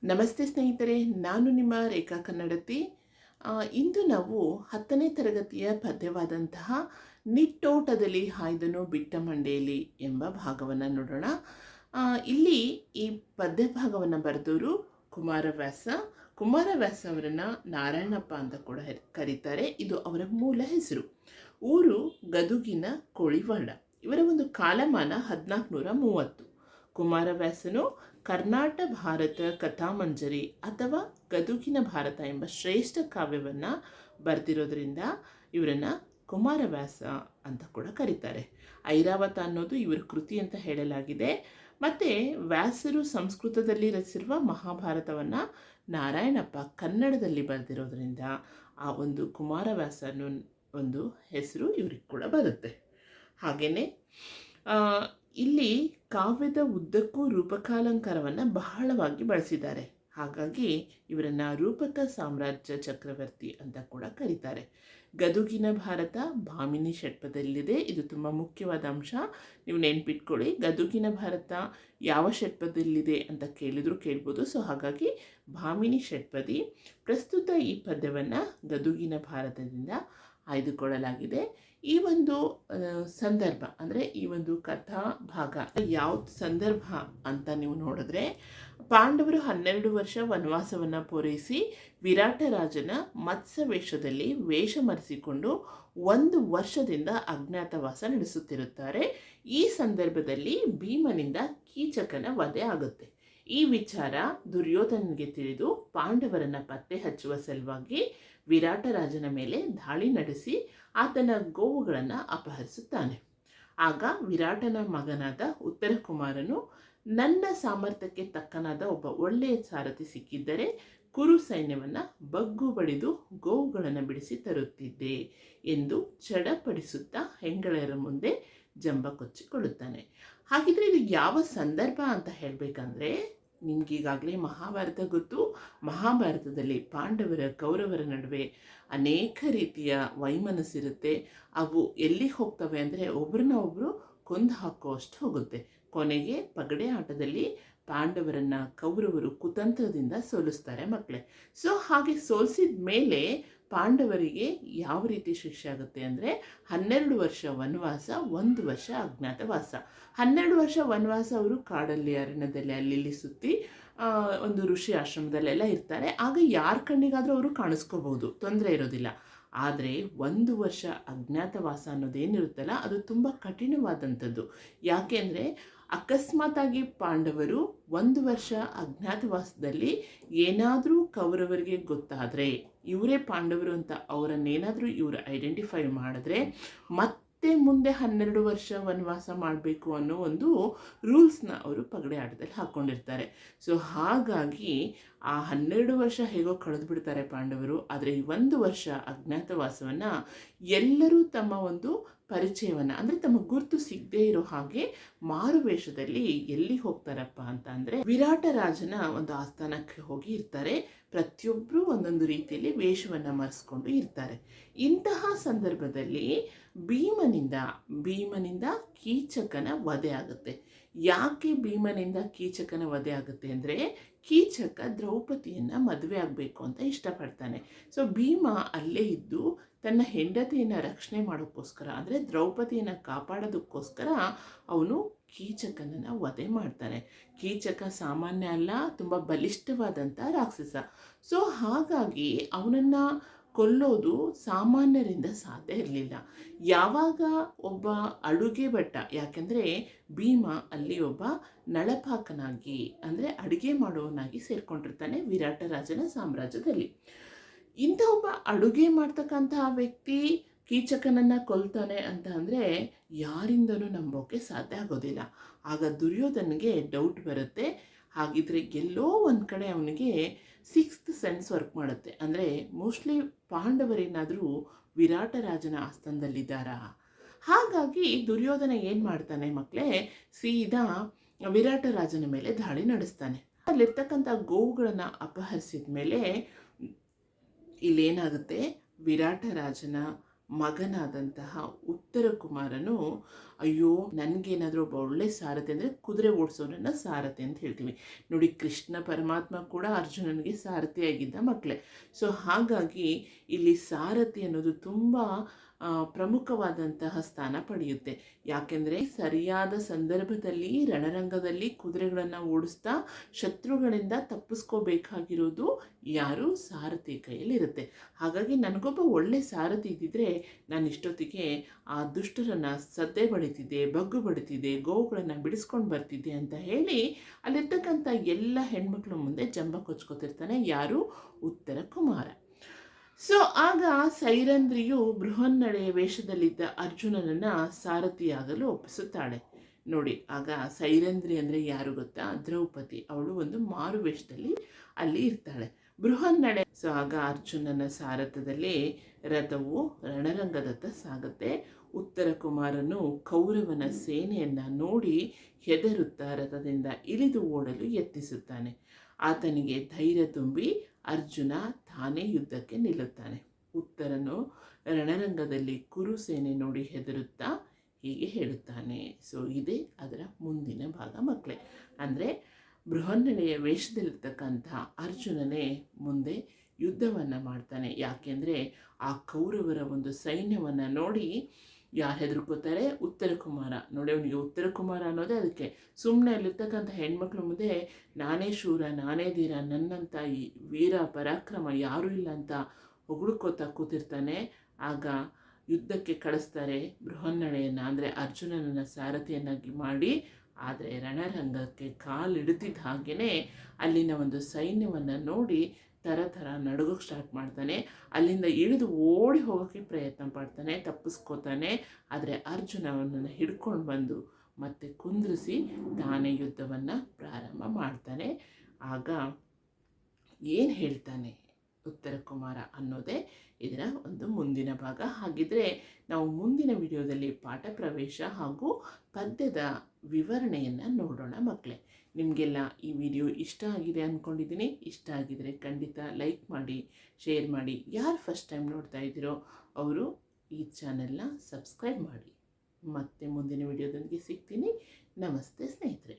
ನಮಸ್ತೆ ಸ್ನೇಹಿತರೆ, ನಾನು ನಿಮ್ಮ ರೇಖಾ ಕನ್ನಡತಿ. ಇಂದು ನಾವು 10ನೇ ತರಗತಿಯ ಪದ್ಯವಾದಂತಹ ನಿಟ್ಟೋಟದಲ್ಲಿ ಹಾಯ್ದನು ಬಿಟ್ಟ ಮಂಡೆಯಲ್ಲಿ ಎಂಬ ಭಾಗವನ್ನು ನೋಡೋಣ. ಇಲ್ಲಿ ಈ ಪದ್ಯ ಭಾಗವನ್ನು ಬರೆದವರು ಕುಮಾರವ್ಯಾಸ. ಕುಮಾರವ್ಯಾಸ ಅವರನ್ನು ನಾರಾಯಣಪ್ಪ ಅಂತ ಕೂಡ ಕರೀತಾರೆ. ಇದು ಅವರ ಮೂಲ ಹೆಸರು. ಊರು ಗದುಗಿನ ಕೋಳಿವಾಡ. ಇವರ ಒಂದು ಕಾಲಮಾನ 1430. ಕುಮಾರವ್ಯಾಸನು ಕರ್ನಾಟ ಭಾರತ ಕಥಾಮಂಜರಿ ಅಥವಾ ಗದುಗಿನ ಭಾರತ ಎಂಬ ಶ್ರೇಷ್ಠ ಕಾವ್ಯವನ್ನು ಬರೆದಿರೋದ್ರಿಂದ ಇವರನ್ನು ಕುಮಾರವ್ಯಾಸ ಅಂತ ಕೂಡ ಕರೀತಾರೆ. ಐರಾವತ ಅನ್ನೋದು ಇವರ ಕೃತಿ ಅಂತ ಹೇಳಲಾಗಿದೆ. ಮತ್ತು ವ್ಯಾಸರು ಸಂಸ್ಕೃತದಲ್ಲಿ ರಚಿಸಿರುವ ಮಹಾಭಾರತವನ್ನು ನಾರಾಯಣಪ್ಪ ಕನ್ನಡದಲ್ಲಿ ಬರೆದಿರೋದ್ರಿಂದ ಆ ಒಂದು ಕುಮಾರವ್ಯಾಸ ಅನ್ನೋ ಒಂದು ಹೆಸರು ಇವ್ರಿಗೆ ಕೂಡ ಬರುತ್ತೆ. ಹಾಗೆಯೇ ಇಲ್ಲಿ ಕಾವ್ಯದ ಉದ್ದಕ್ಕೂ ರೂಪಕಾಲಂಕಾರವನ್ನು ಬಹಳವಾಗಿ ಬಳಸಿದ್ದಾರೆ. ಹಾಗಾಗಿ ಇವರನ್ನು ರೂಪಕ ಸಾಮ್ರಾಜ್ಯ ಚಕ್ರವರ್ತಿ ಅಂತ ಕೂಡ ಕರೀತಾರೆ. ಗದುಗಿನ ಭಾರತ ಭಾಮಿನಿ ಷಟ್ಪದಲ್ಲಿದೆ. ಇದು ತುಂಬ ಮುಖ್ಯವಾದ ಅಂಶ, ನೀವು ನೆನ್ಪಿಟ್ಕೊಳ್ಳಿ. ಗದುಗಿನ ಭಾರತ ಯಾವ ಷಟ್ಪದಲ್ಲಿದೆ ಅಂತ ಕೇಳ್ಬೋದು. ಸೊ ಹಾಗಾಗಿ ಭಾಮಿನಿ ಷಟ್ಪದಿ. ಪ್ರಸ್ತುತ ಈ ಪದ್ಯವನ್ನು ಗದುಗಿನ ಭಾರತದಿಂದ ಆಯ್ದುಕೊಳ್ಳಲಾಗಿದೆ. ಈ ಒಂದು ಸಂದರ್ಭ ಅಂದರೆ ಈ ಒಂದು ಕಥಾ ಭಾಗ ಯಾವ್ದು ಸಂದರ್ಭ ಅಂತ ನೀವು ನೋಡಿದ್ರೆ, ಪಾಂಡವರು 12 ವರ್ಷ ವನವಾಸವನ್ನು ಪೂರೈಸಿ ವಿರಾಟ ರಾಜನ ಮತ್ಸ್ಯ ವೇಷದಲ್ಲಿ ವೇಷ ಮರೆಸಿಕೊಂಡು 1 ವರ್ಷದಿಂದ ಅಜ್ಞಾತವಾಸ ನಡೆಸುತ್ತಿರುತ್ತಾರೆ. ಈ ಸಂದರ್ಭದಲ್ಲಿ ಭೀಮನಿಂದ ಕೀಚಕನ ವಧೆ ಆಗುತ್ತೆ. ಈ ವಿಚಾರ ದುರ್ಯೋಧನನಿಗೆ ತಿಳಿದು ಪಾಂಡವರನ್ನು ಪತ್ತೆ ಹಚ್ಚುವ ಸಲುವಾಗಿ ವಿರಾಟ ರಾಜನ ಮೇಲೆ ದಾಳಿ ನಡೆಸಿ ಆತನ ಗೋವುಗಳನ್ನು ಅಪಹರಿಸುತ್ತಾನೆ. ಆಗ ವಿರಾಟನ ಮಗನಾದ ಉತ್ತರ ಕುಮಾರನು, ನನ್ನ ಸಾಮರ್ಥ್ಯಕ್ಕೆ ತಕ್ಕನಾದ ಒಬ್ಬ ಒಳ್ಳೆಯ ಸಾರಥಿ ಸಿಕ್ಕಿದ್ದರೆ ಕುರು ಸೈನ್ಯವನ್ನು ಬಗ್ಗು ಬಡಿದು ಗೋವುಗಳನ್ನು ಬಿಡಿಸಿ ತರುತ್ತಿದ್ದೆ ಎಂದು ಚಡಪಡಿಸುತ್ತಾ ಹೆಂಗಳೆಯರ ಮುಂದೆ ಜಂಬ ಕೊಚ್ಚಿಕೊಳ್ಳುತ್ತಾನೆ. ಹಾಗಿದ್ರೆ ಇದು ಯಾವ ಸಂದರ್ಭ ಅಂತ ಹೇಳಬೇಕಂದ್ರೆ, ನಿಮಗೀಗಾಗಲೇ ಮಹಾಭಾರತ ಗೊತ್ತು. ಮಹಾಭಾರತದಲ್ಲಿ ಪಾಂಡವರ ಕೌರವರ ನಡುವೆ ಅನೇಕ ರೀತಿಯ ವೈಮನಸ್ಸಿರುತ್ತೆ. ಅವು ಎಲ್ಲಿಗೆ ಹೋಗ್ತವೆ ಅಂದರೆ ಒಬ್ರನ್ನ ಒಬ್ಬರು ಕೊಂದು ಹಾಕುವಷ್ಟು ಹೋಗುತ್ತೆ. ಕೊನೆಗೆ ಪಗಡೆ ಆಟದಲ್ಲಿ ಪಾಂಡವರನ್ನು ಕೌರವರು ಕುತಂತ್ರದಿಂದ ಸೋಲಿಸ್ತಾರೆ ಮಕ್ಕಳೇ. ಸೊ ಹಾಗೆ ಸೋಲಿಸಿದ ಮೇಲೆ ಪಾಂಡವರಿಗೆ ಯಾವ ರೀತಿ ಶಿಕ್ಷೆ ಆಗುತ್ತೆ ಅಂದರೆ 12 ವರ್ಷ ವನವಾಸ, 1 ವರ್ಷ ಅಜ್ಞಾತವಾಸ. 12 ವರ್ಷ ವನವಾಸ ಅವರು ಕಾಡಲ್ಲಿ ಅರಣ್ಯದಲ್ಲಿ ಅಲ್ಲಿ ಸುತ್ತಿ ಒಂದು ಋಷಿ ಆಶ್ರಮದಲ್ಲೆಲ್ಲ ಇರ್ತಾರೆ. ಆಗ ಯಾರ ಕಣ್ಣಿಗಾದರೂ ಅವರು ಕಾಣಿಸ್ಕೋಬಹುದು, ತೊಂದರೆ ಇರೋದಿಲ್ಲ. ಆದರೆ 1 ವರ್ಷ ಅಜ್ಞಾತವಾಸ ಅನ್ನೋದೇನಿರುತ್ತಲ್ಲ, ಅದು ತುಂಬ ಕಠಿಣವಾದಂಥದ್ದು. ಯಾಕೆ ಅಂದರೆ ಅಕಸ್ಮಾತಾಗಿ ಪಾಂಡವರು 1 ವರ್ಷ ಅಜ್ಞಾತವಾಸದಲ್ಲಿ ಏನಾದರೂ ಕೌರವರಿಗೆ ಗೊತ್ತಾದರೆ, ಇವರೇ ಪಾಂಡವರು ಅಂತ ಅವರನ್ನೇನಾದರೂ ಇವರು ಐಡೆಂಟಿಫೈ ಮಾಡಿದ್ರೆ ಮತ್ತೆ ಮುಂದೆ 12 ವರ್ಷ ವನವಾಸ ಮಾಡಬೇಕು ಅನ್ನೋ ಒಂದು ರೂಲ್ಸ್ನ ಅವರು ಪಗಡೆ ಆಟದಲ್ಲಿ ಹಾಕ್ಕೊಂಡಿರ್ತಾರೆ. ಸೊ ಹಾಗಾಗಿ ಆ 12 ವರ್ಷ ಹೇಗೋ ಕಳೆದು ಬಿಡ್ತಾರೆ ಪಾಂಡವರು. ಆದರೆ ಈ 1 ವರ್ಷ ಅಜ್ಞಾತವಾಸವನ್ನು ಎಲ್ಲರೂ ತಮ್ಮ ಒಂದು ಪರಿಚಯವನ್ನು ಅಂದರೆ ತಮ್ಮ ಗುರುತು ಸಿಗದೇ ಇರೋ ಹಾಗೆ ಮಾರುವೇಷದಲ್ಲಿ ಎಲ್ಲಿ ಹೋಗ್ತಾರಪ್ಪ ಅಂತ ಅಂದರೆ ವಿರಾಟ ರಾಜನ ಒಂದು ಆಸ್ಥಾನಕ್ಕೆ ಹೋಗಿ ಇರ್ತಾರೆ. ಪ್ರತಿಯೊಬ್ಬರೂ ಒಂದೊಂದು ರೀತಿಯಲ್ಲಿ ವೇಷವನ್ನು ಮರೆಸ್ಕೊಂಡು ಇರ್ತಾರೆ. ಇಂತಹ ಸಂದರ್ಭದಲ್ಲಿ ಭೀಮನಿಂದ ಕೀಚಕನ ವಧೆ ಆಗುತ್ತೆ. ಯಾಕೆ ಭೀಮನಿಂದ ಕೀಚಕನ ವಧೆ ಆಗುತ್ತೆ ಅಂದರೆ, ಕೀಚಕ ದ್ರೌಪದಿಯನ್ನು ಮದುವೆ ಆಗಬೇಕು ಅಂತ ಇಷ್ಟಪಡ್ತಾನೆ. ಸೊ ಭೀಮ ಅಲ್ಲೇ ಇದ್ದು ತನ್ನ ಹೆಂಡತಿಯನ್ನು ರಕ್ಷಣೆ ಮಾಡೋಕ್ಕೋಸ್ಕರ ಅಂದರೆ ದ್ರೌಪದಿಯನ್ನು ಕಾಪಾಡೋದಕ್ಕೋಸ್ಕರ ಅವನು ಕೀಚಕನನ್ನು ವಧೆ ಮಾಡ್ತಾನೆ. ಕೀಚಕ ಸಾಮಾನ್ಯ ಅಲ್ಲ, ತುಂಬ ಬಲಿಷ್ಠವಾದಂಥ ರಾಕ್ಷಸ. ಸೊ ಹಾಗಾಗಿ ಅವನನ್ನು ಕೊಲ್ಲೋದು ಸಾಮಾನ್ಯರಿಂದ ಸಾಧ್ಯ ಇರಲಿಲ್ಲ. ಯಾವಾಗ ಒಬ್ಬ ಅಡುಗೆ ಭಟ್ಟ, ಯಾಕೆಂದರೆ ಭೀಮ ಅಲ್ಲಿ ಒಬ್ಬ ನಳಪಾಕನಾಗಿ ಅಂದರೆ ಅಡುಗೆ ಮಾಡುವವನಾಗಿ ಸೇರಿಕೊಂಡಿರ್ತಾನೆ ವಿರಾಟ ರಾಜನ ಸಾಮ್ರಾಜ್ಯದಲ್ಲಿ. ಇಂಥ ಒಬ್ಬ ಅಡುಗೆ ಮಾಡ್ತಕ್ಕಂತಹ ವ್ಯಕ್ತಿ ಕೀಚಕನನ್ನು ಕೊಲ್ತಾನೆ ಅಂತ ಅಂದರೆ ಯಾರಿಂದನೂ ನಂಬೋಕೆ ಸಾಧ್ಯ ಆಗೋದಿಲ್ಲ. ಆಗ ದುರ್ಯೋಧನಿಗೆ ಡೌಟ್ ಬರುತ್ತೆ. ಹಾಗಿದ್ರೆ ಎಲ್ಲೋ ಒಂದು ಕಡೆ ಅವನಿಗೆ 6th ಸೆನ್ಸ್ ವರ್ಕ್ ಮಾಡುತ್ತೆ. ಅಂದರೆ ಮೋಸ್ಟ್ಲಿ ಪಾಂಡವರೇನಾದರೂ ವಿರಾಟ ರಾಜನ ಆಸ್ಥಾನದಲ್ಲಿದ್ದಾರಾ? ಹಾಗಾಗಿ ದುರ್ಯೋಧನ ಏನು ಮಾಡ್ತಾನೆ ಮಕ್ಕಳೇ, ಸೀದಾ ವಿರಾಟ ರಾಜನ ಮೇಲೆ ದಾಳಿ ನಡೆಸ್ತಾನೆ. ಅಲ್ಲಿರ್ತಕ್ಕಂಥ ಗೋವುಗಳನ್ನು ಅಪಹರಿಸಿದ ಮೇಲೆ ಇಲ್ಲೇನಾಗುತ್ತೆ, ವಿರಾಟ ರಾಜನ ಮಗನಾದಂತಹ ಉತ್ತರ ಕುಮಾರನು, ಅಯ್ಯೋ ನನಗೇನಾದರೂ ಒಬ್ಬ ಒಳ್ಳೆ ಸಾರಥಿ ಅಂದರೆ ಕುದುರೆ ಓಡಿಸೋನನ್ನು ಸಾರಥಿ ಅಂತ ಹೇಳ್ತೀವಿ. ನೋಡಿ, ಕೃಷ್ಣ ಪರಮಾತ್ಮ ಕೂಡ ಅರ್ಜುನನಿಗೆ ಸಾರಥಿಯಾಗಿದ್ದ ಮಕ್ಕಳೇ. ಸೊ ಹಾಗಾಗಿ ಇಲ್ಲಿ ಸಾರಥಿ ಅನ್ನೋದು ತುಂಬ ಪ್ರಮುಖವಾದಂತಹ ಸ್ಥಾನ ಪಡೆಯುತ್ತೆ. ಯಾಕೆಂದರೆ ಸರಿಯಾದ ಸಂದರ್ಭದಲ್ಲಿ ರಣರಂಗದಲ್ಲಿ ಕುದುರೆಗಳನ್ನು ಓಡಿಸ್ತಾ ಶತ್ರುಗಳಿಂದ ತಪ್ಪಿಸ್ಕೋಬೇಕಾಗಿರೋದು ಯಾರು? ಸಾರಥಿ ಕೈಯಲ್ಲಿರುತ್ತೆ. ಹಾಗಾಗಿ ನನಗೊಬ್ಬ ಒಳ್ಳೆ ಸಾರಥಿ ಇದ್ದಿದ್ರೆ ನಾನು ಇಷ್ಟೊತ್ತಿಗೆ ಆ ದುಷ್ಟರನ್ನು ಸದ್ದೆ ಬಡಿತಿದ್ದೆ, ಬಗ್ಗು ಬಡಿತಿದ್ದೆ, ಗೋವುಗಳನ್ನು ಬಿಡಿಸ್ಕೊಂಡು ಬರ್ತಿದ್ದೆ ಅಂತ ಹೇಳಿ ಅಲ್ಲಿರ್ತಕ್ಕಂಥ ಎಲ್ಲ ಹೆಣ್ಮಕ್ಳ ಮುಂದೆ ಜಂಬ ಕೊಚ್ಕೋತಿರ್ತಾನೆ. ಯಾರು? ಉತ್ತರ ಕುಮಾರ. ಸೊ ಆಗ ಸೈರಂಧ್ರಿಯು ಬೃಹನ್ನಳೆಯ ವೇಷದಲ್ಲಿದ್ದ ಅರ್ಜುನನನ್ನು ಸಾರಥಿಯಾಗಲು ಒಪ್ಪಿಸುತ್ತಾಳೆ. ನೋಡಿ, ಆಗ ಸೈರಂಧ್ರಿ ಅಂದರೆ ಯಾರು ಗೊತ್ತಾ? ದ್ರೌಪದಿ. ಅವಳು ಒಂದು ಮಾರು ವೇಷದಲ್ಲಿ ಅಲ್ಲಿ ಇರ್ತಾಳೆ. ಬೃಹನ್ನಡೆ. ಸೊ ಆಗ ಅರ್ಜುನನ ಸಾರಥ್ಯದಲ್ಲಿ ರಥವು ರಣರಂಗದತ್ತ ಸಾಗುತ್ತೆ. ಉತ್ತರ ಕುಮಾರನು ಕೌರವನ ಸೇನೆಯನ್ನು ನೋಡಿ ಹೆದರುತ್ತಾ ರಥದಿಂದ ಇಳಿದು ಓಡಲು ಯತ್ನಿಸುತ್ತಾನೆ. ಆತನಿಗೆ ಧೈರ್ಯ ತುಂಬಿ ಅರ್ಜುನ ತಾನೇ ಯುದ್ಧಕ್ಕೆ ನಿಲ್ಲುತ್ತಾನೆ. ಉತ್ತರನು ರಣರಂಗದಲ್ಲಿ ಕುರು ಸೇನೆ ನೋಡಿ ಹೆದರುತ್ತಾ ಹೀಗೆ ಹೇಳುತ್ತಾನೆ. ಸೊ ಇದೇ ಅದರ ಮುಂದಿನ ಭಾಗ ಮಕ್ಕಳೇ. ಅಂದರೆ ಬೃಹನ್ನಳೆಯ ವೇಷದಲ್ಲಿರ್ತಕ್ಕಂಥ ಅರ್ಜುನನೇ ಮುಂದೆ ಯುದ್ಧವನ್ನು ಮಾಡ್ತಾನೆ. ಯಾಕೆಂದರೆ ಆ ಕೌರವರ ಒಂದು ಸೈನ್ಯವನ್ನು ನೋಡಿ ಯಾರು ಹೆದರ್ಕೋತಾರೆ? ಉತ್ತರ ಕುಮಾರ. ನೋಡಿ, ಅವನಿಗೆ ಉತ್ತರ ಕುಮಾರ ಅನ್ನೋದೇ ಅದಕ್ಕೆ. ಸುಮ್ಮನೆ ಅಲ್ಲಿರ್ತಕ್ಕಂಥ ಹೆಣ್ಮಕ್ಳ ಮುಂದೆ ನಾನೇ ಶೂರ, ನಾನೇ ಧೀರ, ನನ್ನಂಥ ಈ ವೀರ ಪರಾಕ್ರಮ ಯಾರೂ ಇಲ್ಲ ಅಂತ ಹೊಗಳ್ಕೋತಾ ಕೂತಿರ್ತಾನೆ. ಆಗ ಯುದ್ಧಕ್ಕೆ ಕಳಿಸ್ತಾರೆ ಬೃಹನ್ನಳೆಯನ್ನು, ಅಂದರೆ ಅರ್ಜುನನನ್ನು ಸಾರಥಿಯನ್ನಾಗಿ ಮಾಡಿ. ಆದರೆ ರಣರಂಗಕ್ಕೆ ಕಾಲಿಡ್ತಿದ್ದ ಹಾಗೆಯೇ ಅಲ್ಲಿನ ಒಂದು ಸೈನ್ಯವನ್ನು ನೋಡಿ ಥರ ನಡುಗೋಕ್ಕೆ ಸ್ಟಾರ್ಟ್ ಮಾಡ್ತಾನೆ. ಅಲ್ಲಿಂದ ಇಳಿದು ಓಡಿ ಹೋಗೋಕ್ಕೆ ಪ್ರಯತ್ನ ಪಡ್ತಾನೆ, ತಪ್ಪಿಸ್ಕೋತಾನೆ. ಆದರೆ ಅರ್ಜುನ ಅವನನ್ನು ಹಿಡ್ಕೊಂಡು ಬಂದು ಮತ್ತೆ ಕುಂದ್ರಿಸಿ ತಾನೇ ಯುದ್ಧವನ್ನು ಪ್ರಾರಂಭ ಮಾಡ್ತಾನೆ. ಆಗ ಏನು ಹೇಳ್ತಾನೆ ಉತ್ತರ ಕುಮಾರ ಅನ್ನೋದೇ ಇದರ ಒಂದು ಮುಂದಿನ ಭಾಗ. ಹಾಗಿದ್ರೆ ನಾವು ಮುಂದಿನ ವಿಡಿಯೋದಲ್ಲಿ ಪಾಠ ಪ್ರವೇಶ ಹಾಗೂ ಪದ್ಯದ ವಿವರಣೆಯನ್ನು ನೋಡೋಣ ಮಕ್ಕಳೇ. ನಿಮಗೆಲ್ಲ ಈ ವಿಡಿಯೋ ಇಷ್ಟ ಆಗಿದೆ ಅಂದ್ಕೊಂಡಿದ್ದೀನಿ. ಇಷ್ಟ ಆಗಿದರೆ ಖಂಡಿತ ಲೈಕ್ ಮಾಡಿ, ಶೇರ್ ಮಾಡಿ. ಯಾರು ಫಸ್ಟ್ ಟೈಮ್ ನೋಡ್ತಾ ಇದ್ದೀರೋ ಅವರು ಈ ಚಾನೆಲ್ನ ಸಬ್ಸ್ಕ್ರೈಬ್ ಮಾಡಿ. ಮತ್ತೆ ಮುಂದಿನ ವಿಡಿಯೋದೊಂದಿಗೆ ಸಿಗ್ತೀನಿ. ನಮಸ್ತೆ ಸ್ನೇಹಿತರೆ.